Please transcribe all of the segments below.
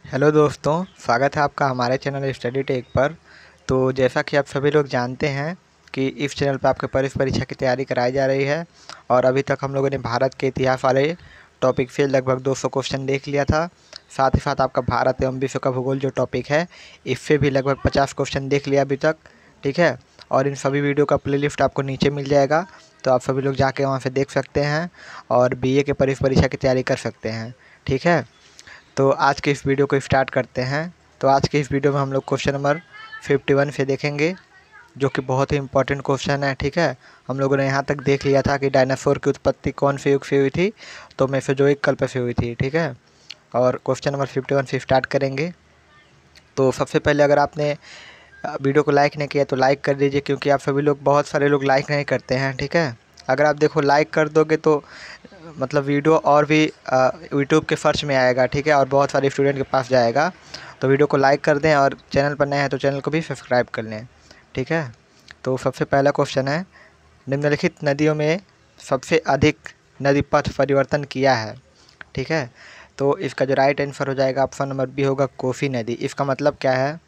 Hello दोस्तों, स्वागत है आपका हमारे चैनल स्टडी टेक पर। तो जैसा कि आप सभी लोग जानते हैं कि इस चैनल पर आपके प्रवेश परीक्षा की तैयारी कराई जा रही है और अभी तक हम लोगों ने भारत के इतिहास वाले टॉपिक से लगभग 200 क्वेश्चन देख लिया था। साथ ही साथ आपका भारत एवं विश्व का भूगोल जो टॉपिक है इससे भी लगभग 50 क्वेश्चन देख लिया अभी तक। ठीक है, और इन सभी वीडियो का प्लेलिस्ट आपको नीचे मिल जाएगा, तो आप सभी लोग जाके वहाँ से देख सकते हैं और बीए के प्रवेश परीक्षा की तैयारी कर सकते हैं। ठीक है, तो आज के इस वीडियो को स्टार्ट करते हैं। तो आज के इस वीडियो में हम लोग क्वेश्चन नंबर 51 से देखेंगे, जो कि बहुत ही इंपॉर्टेंट क्वेश्चन है। ठीक है, हम लोगों ने यहाँ तक देख लिया था कि डायनासोर की उत्पत्ति कौन से युग से हुई थी, तो मेसोजोइक कल्प से हुई थी। ठीक है, और क्वेश्चन नंबर 51 से स्टार्ट करेंगे। तो सबसे पहले अगर आपने वीडियो को लाइक नहीं किया तो लाइक कर दीजिए, क्योंकि आप सभी लोग, बहुत सारे लोग लाइक नहीं करते हैं। ठीक है, अगर आप देखो लाइक कर दोगे तो मतलब वीडियो और भी यूट्यूब के सर्च में आएगा। ठीक है, और बहुत सारे स्टूडेंट के पास जाएगा। तो वीडियो को लाइक कर दें और चैनल पर नए हैं तो चैनल को भी सब्सक्राइब कर लें। ठीक है, तो सबसे पहला क्वेश्चन है, निम्नलिखित नदियों में सबसे अधिक नदी पथ परिवर्तन किया है। ठीक है, तो इसका जो राइट आंसर हो जाएगा ऑप्शन नंबर बी होगा, कोसी नदी। इसका मतलब क्या है,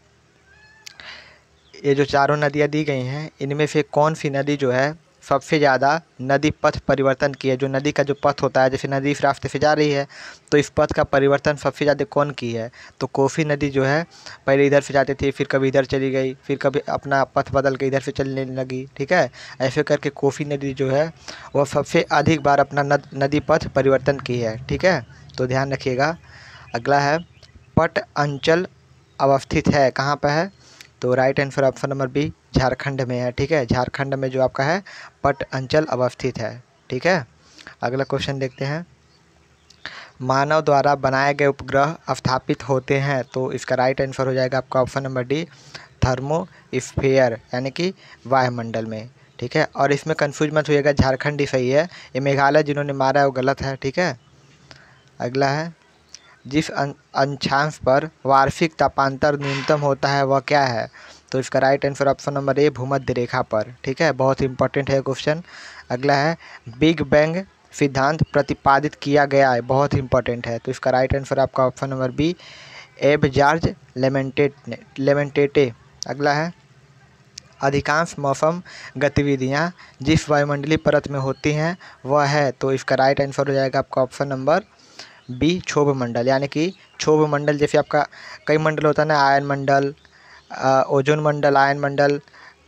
ये जो चारों नदियाँ दी गई हैं इनमें से कौन सी नदी जो है सबसे ज़्यादा नदी पथ परिवर्तन की है। जो नदी का जो पथ होता है, जैसे नदी इस रास्ते से जा रही है तो इस पथ का परिवर्तन सबसे ज़्यादा कौन की है, तो कोसी नदी जो है पहले इधर से जाती थी, फिर कभी इधर चली गई, फिर कभी अपना पथ बदल के इधर से चलने लगी। ठीक है, ऐसे करके कोसी नदी जो है वह सबसे अधिक बार अपना नदी पथ परिवर्तन की है। ठीक है, तो ध्यान रखिएगा। अगला है, पट अंचल अवस्थित है कहाँ पर है, तो right answer option number B, Jharkhand में है। ठीक है, झारखंड में जो आपका है पट अंचल अवस्थित है। ठीक है, अगला क्वेश्चन देखते हैं, मानव द्वारा बनाए गए उपग्रह स्थापित होते हैं, तो इसका राइट आंसर हो जाएगा आपका ऑप्शन नंबर डी, थर्मोस्फीयर यानी कि वायुमंडल में। ठीक है, और इसमें कंफ्यूज मत होइएगा, झारखंड ही सही है, ये मेघालय जिन्होंने मारा है वो गलत है। ठीक है, अगला है, जिस अक्षांश पर वार्षिक तापांतर न्यूनतम होता है वह क्या है, तो इसका right answer option number A, भूमध्य रेखा पर। ठीक है, बहुत इंपॉर्टेंट है क्वेश्चन। अगला है, बिग बैंग सिद्धांत प्रतिपादित किया गया है, बहुत इंपॉर्टेंट है, तो इसका राइट आंसर आपका ऑप्शन नंबर बी, एब जॉर्ज लेमेंटेटे। अगला है, अधिकांश मौसम गतिविधियाँ जिस वायुमंडलीय परत में होती हैं वह है, तो इसका राइट आंसर हो जाएगा आपका ऑप्शन नंबर बी, क्षोभ मंडल। यानी कि क्षोभ मंडल, जैसे आपका कई मंडल होता है ना, आयन मंडल, ओजोन मंडल, आयन मंडल,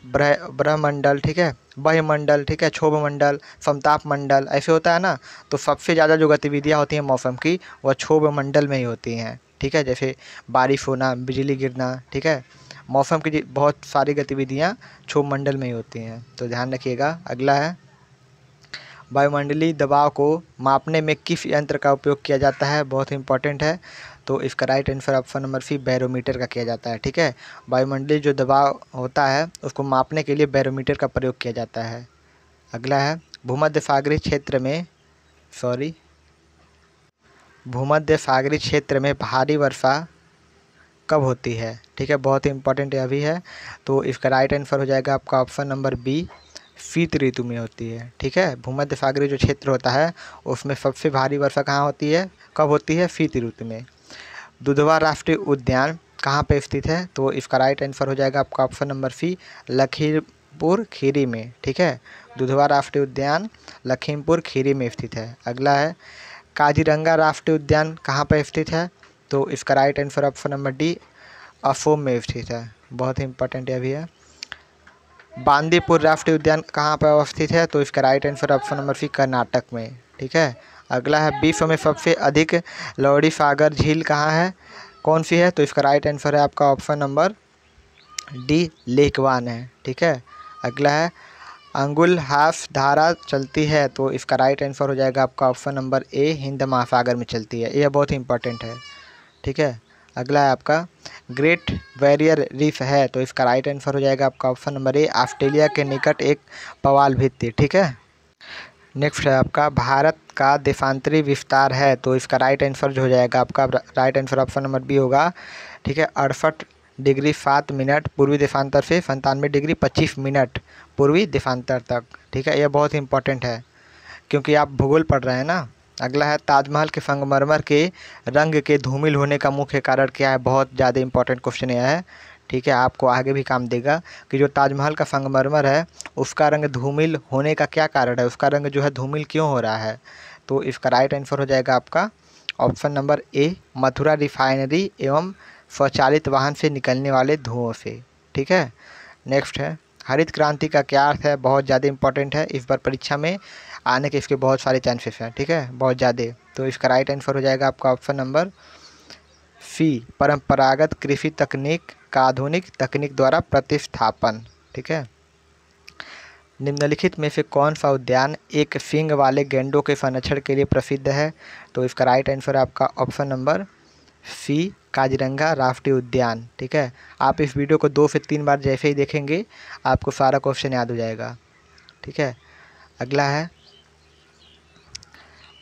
ब्रह्मंडल, ठीक है, वायुमंडल, ठीक है, क्षोभ मंडल, समताप मंडल, ऐसे होता है ना। तो सबसे ज़्यादा जो गतिविधियाँ होती हैं मौसम की वह क्षोभ मंडल में ही होती हैं। ठीक है, जैसे बारिश होना, बिजली गिरना, ठीक है, मौसम की बहुत सारी गतिविधियाँ क्षोभ मंडल में ही होती हैं, तो ध्यान रखिएगा। अगला है, वायुमंडलीय दबाव को मापने में किस यंत्र का उपयोग किया जाता है, बहुत इंपॉर्टेंट है, तो इसका right answer option number C, barometer का किया जाता है। ठीक है, वायुमंडलीय जो दबाव होता है उसको मापने के लिए बैरोमीटर का प्रयोग किया जाता है। अगला है, भूमध्य सागरीय क्षेत्र में भूमध्य सागरीय क्षेत्र में भारी वर्षा कब होती है। ठीक है, बहुत ही इंपॉर्टेंट अभी है, तो इसका राइट आंसर हो जाएगा आपका ऑप्शन नंबर बी, शीत ऋतु में होती है। ठीक है, भूमध्य सागरीय जो क्षेत्र होता है उसमें सबसे भारी वर्षा कहाँ होती है, कब होती है, शीत ऋतु में। दुधवा राष्ट्रीय उद्यान कहाँ पे स्थित है, तो इसका राइट आंसर हो जाएगा आपका option number C, Lakhimpur Kheri में। ठीक है, दुधवा राष्ट्रीय उद्यान लखीमपुर खीरी में स्थित है। अगला है, काजीरंगा राष्ट्रीय उद्यान कहाँ पर स्थित है, तो इसका right answer option number D, Assam में स्थित है, बहुत ही इंपॉर्टेंट यह भी है। बांदीपुर राष्ट्रीय उद्यान कहाँ पर अवस्थित है, तो इसका right answer option number C, Karnataka में। ठीक है, अगला है, विश्व में सबसे अधिक लौड़ी सागर झील कहाँ है, कौन सी है, तो इसका राइट आंसर है आपका ऑप्शन नंबर डी, लेकवान है। ठीक है, अगला है, अंगुल हाफ धारा चलती है, तो इसका राइट आंसर हो जाएगा आपका ऑप्शन नंबर ए, हिंद महासागर में चलती है, यह बहुत ही इंपॉर्टेंट है। ठीक है, अगला है आपका, ग्रेट बैरियर रीफ है, तो इसका राइट आंसर हो जाएगा आपका ऑप्शन नंबर ए, ऑस्ट्रेलिया के निकट एक प्रवाल भित्ति। ठीक है, नेक्स्ट है आपका, भारत का देशांतरी विस्तार है, तो इसका राइट आंसर जो हो जाएगा आपका right answer option number B होगा। ठीक है, 68 डिग्री 7 मिनट पूर्वी देशांतर से 97 डिग्री 25 मिनट पूर्वी देशांतर तक। ठीक है, यह बहुत ही इंपॉर्टेंट है, क्योंकि आप भूगोल पढ़ रहे हैं ना, अगला है ताजमहल के संगमरमर के रंग के धूमिल होने का मुख्य कारण क्या है। बहुत ज़्यादा इंपॉर्टेंट क्वेश्चन यह है, ठीक है, आपको आगे भी काम देगा कि जो ताजमहल का संगमरमर है उसका रंग धूमिल होने का क्या कारण है, उसका रंग जो है धूमिल क्यों हो रहा है। तो इसका राइट आंसर हो जाएगा आपका option number A, Mathura refinery एवं स्वचालित वाहन से निकलने वाले धुओं से। ठीक है, नेक्स्ट है हरित क्रांति का क्या अर्थ है। बहुत ज़्यादा इंपॉर्टेंट है, इस बार परीक्षा में आने के इसके बहुत सारे चांसेस हैं, ठीक है, बहुत ज़्यादा। तो इसका राइट आंसर हो जाएगा आपका ऑप्शन नंबर सी, परंपरागत कृषि तकनीक का आधुनिक तकनीक द्वारा प्रतिस्थापन। ठीक है, निम्नलिखित में से कौन सा उद्यान एक सींग वाले गैंडों के संरक्षण के लिए प्रसिद्ध है। तो इसका राइट आंसर है आपका ऑप्शन नंबर सी, काजीरंगा राष्ट्रीय उद्यान। ठीक है, आप इस वीडियो को 2 से 3 बार जैसे ही देखेंगे आपको सारा क्वेश्चन याद हो जाएगा। ठीक है, अगला है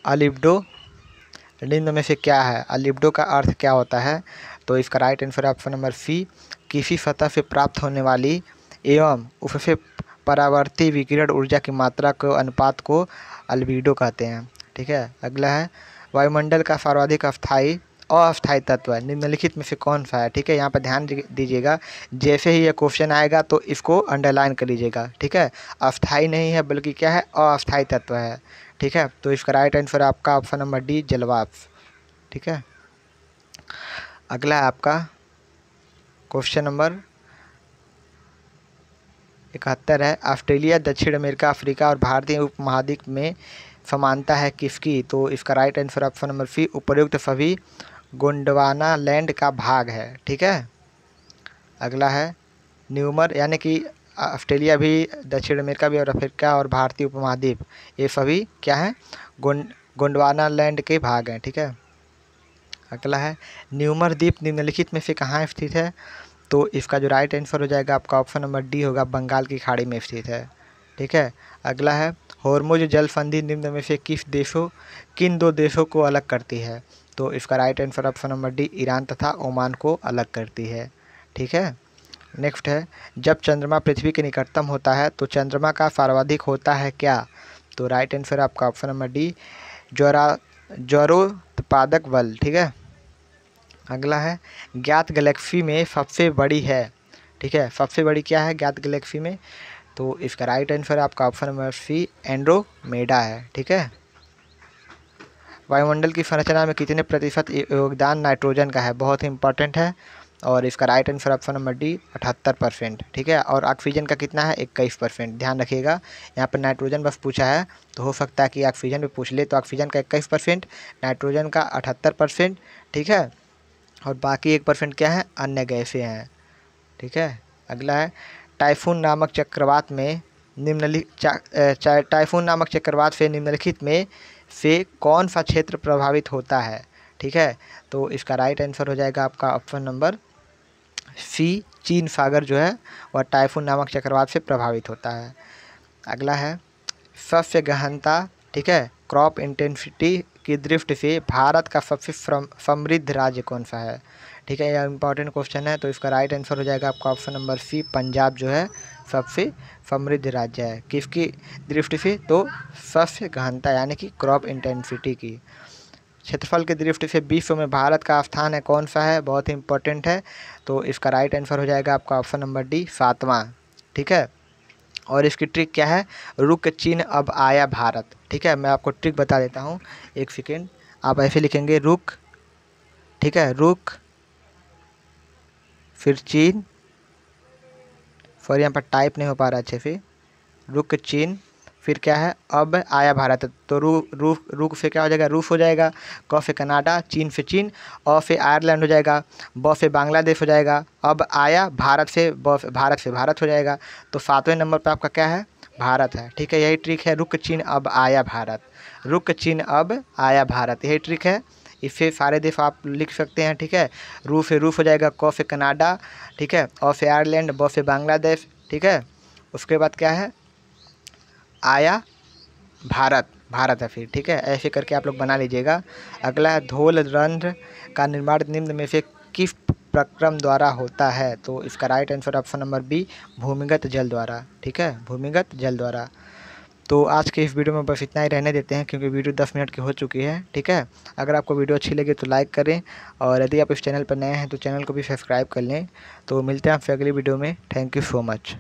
अलिप्डो निम्न में से क्या है। अलिप्डो का अर्थ क्या होता है। तो इसका राइट आंसर है ऑप्शन नंबर सी, किसी सतह से प्राप्त होने वाली एवं उससे परावर्ती विकिरण ऊर्जा की मात्रा को अनुपात को अल्बिडो कहते हैं। ठीक है, अगला है वायुमंडल का सर्वाधिक अस्थायी तत्व है निम्नलिखित में से कौन सा है। ठीक है, यहाँ पर ध्यान दीजिएगा, जैसे ही ये क्वेश्चन आएगा तो इसको अंडरलाइन कर लीजिएगा। ठीक है, अस्थायी नहीं है बल्कि क्या है, अस्थायी तत्व है। ठीक है, तो इसका राइट आंसर आपका ऑप्शन नंबर डी, जलवाष्प। ठीक है, अगला है आपका क्वेश्चन नंबर 71 है, ऑस्ट्रेलिया, दक्षिण अमेरिका, अफ्रीका और भारतीय उपमहाद्वीप में समानता है किसकी। तो इसका right answer option number C, उपर्युक्त सभी गोंडवाना लैंड का भाग है। ठीक है, अगला है न्यूमर, यानी कि ऑस्ट्रेलिया भी, दक्षिण अमेरिका भी और अफ्रीका और भारतीय उपमहाद्वीप ये सभी क्या है, गोंडवाना लैंड के भाग हैं। ठीक है, अगला है न्यूमर द्वीप निम्नलिखित में से कहाँ स्थित है। तो इसका जो राइट आंसर हो जाएगा आपका ऑप्शन नंबर डी होगा, बंगाल की खाड़ी में स्थित है। ठीक है, अगला है होर्मुज जल संधि निम्न में से किन 2 देशों को अलग करती है। तो इसका right answer option number D, Iran तथा ओमान को अलग करती है। ठीक है, नेक्स्ट है जब चंद्रमा पृथ्वी के निकटतम होता है तो चंद्रमा का सर्वाधिक होता है क्या। तो राइट आंसर आपका ऑप्शन नंबर डी, ज्वारोत्पादक बल। ठीक है, अगला है ज्ञात गैलेक्सी में सबसे बड़ी है। ठीक है, सबसे बड़ी क्या है ज्ञात गैलेक्सी में। तो इसका राइट आंसर आपका ऑप्शन नंबर सी, एंड्रोमेडा है। ठीक है, वायुमंडल की संरचना में कितने प्रतिशत योगदान नाइट्रोजन का है। बहुत ही इंपॉर्टेंट है और इसका right answer option number D, 78%। ठीक है, और ऑक्सीजन का कितना है, 21%। ध्यान रखिएगा, यहाँ पर नाइट्रोजन बस पूछा है तो हो सकता है कि ऑक्सीजन भी पूछ ले। तो ऑक्सीजन का 21%, नाइट्रोजन का 78%। ठीक है, और बाकी 1% क्या है, अन्य गैसें हैं। ठीक है, अगला है टाइफून नामक चक्रवात से निम्नलिखित में से कौन सा क्षेत्र प्रभावित होता है। ठीक है, तो इसका राइट आंसर हो जाएगा आपका ऑप्शन नंबर सी, चीन सागर जो है वह टाइफून नामक चक्रवात से प्रभावित होता है। अगला है शस्य गहनता, ठीक है, क्रॉप इंटेंसिटी की दृष्टि से भारत का सबसे समृद्ध राज्य कौन सा है। ठीक है, यह इंपॉर्टेंट क्वेश्चन है। तो इसका राइट आंसर हो जाएगा आपका ऑप्शन नंबर सी, पंजाब जो है सबसे समृद्ध राज्य है। किसकी दृष्टि से, तो शस्य गहनता यानी कि क्रॉप इंटेंसिटी की। क्षेत्रफल की दृष्टि से विश्व में भारत का स्थान है कौन सा है, बहुत ही इंपॉर्टेंट है। तो इसका राइट आंसर हो जाएगा आपका ऑप्शन नंबर डी, 7वां। ठीक है, और इसकी ट्रिक क्या है, रुक चिन्ह अब आया भारत। ठीक है, मैं आपको ट्रिक बता देता हूँ, एक सेकेंड। आप ऐसे लिखेंगे रुक, ठीक है, रुक फिर चिन्ह, सॉरी यहाँ पर टाइप नहीं हो पा रहा अच्छे से, रुक चिन्ह फिर क्या है, अब आया भारत। तो रुक से क्या हो जाएगा, रूस हो जाएगा। क से कनाडा, चीन से चीन, अ से आयरलैंड हो जाएगा, ब से बांग्लादेश हो जाएगा, अब आया भारत से भारत हो जाएगा। तो 7वें नंबर पे आपका क्या है, भारत है। ठीक है, यही ट्रिक है, रुक चिन्ह अब आया भारत, रुक चिन्ह अब आया भारत, यही ट्रिक है। इससे सारे देश आप लिख सकते हैं। ठीक है, रू से रूस हो जाएगा, क से कनाडा, ठीक है, अ से आयरलैंड, ब से बांग्लादेश। ठीक है, उसके बाद क्या है, आया भारत है फिर। ठीक है, ऐसे करके आप लोग बना लीजिएगा। अगला है धौल रंध्र का निर्माण निम्न में से किस प्रक्रम द्वारा होता है। तो इसका right answer option number B, भूमिगत जल द्वारा। ठीक है, भूमिगत जल द्वारा। तो आज के इस वीडियो में बस इतना ही रहने देते हैं, क्योंकि वीडियो 10 मिनट की हो चुकी है। ठीक है, अगर आपको वीडियो अच्छी लगी तो लाइक करें, और यदि आप इस चैनल पर नए हैं तो चैनल को भी सब्सक्राइब कर लें। तो मिलते हैं आपसे अगली वीडियो में। Thank you so much.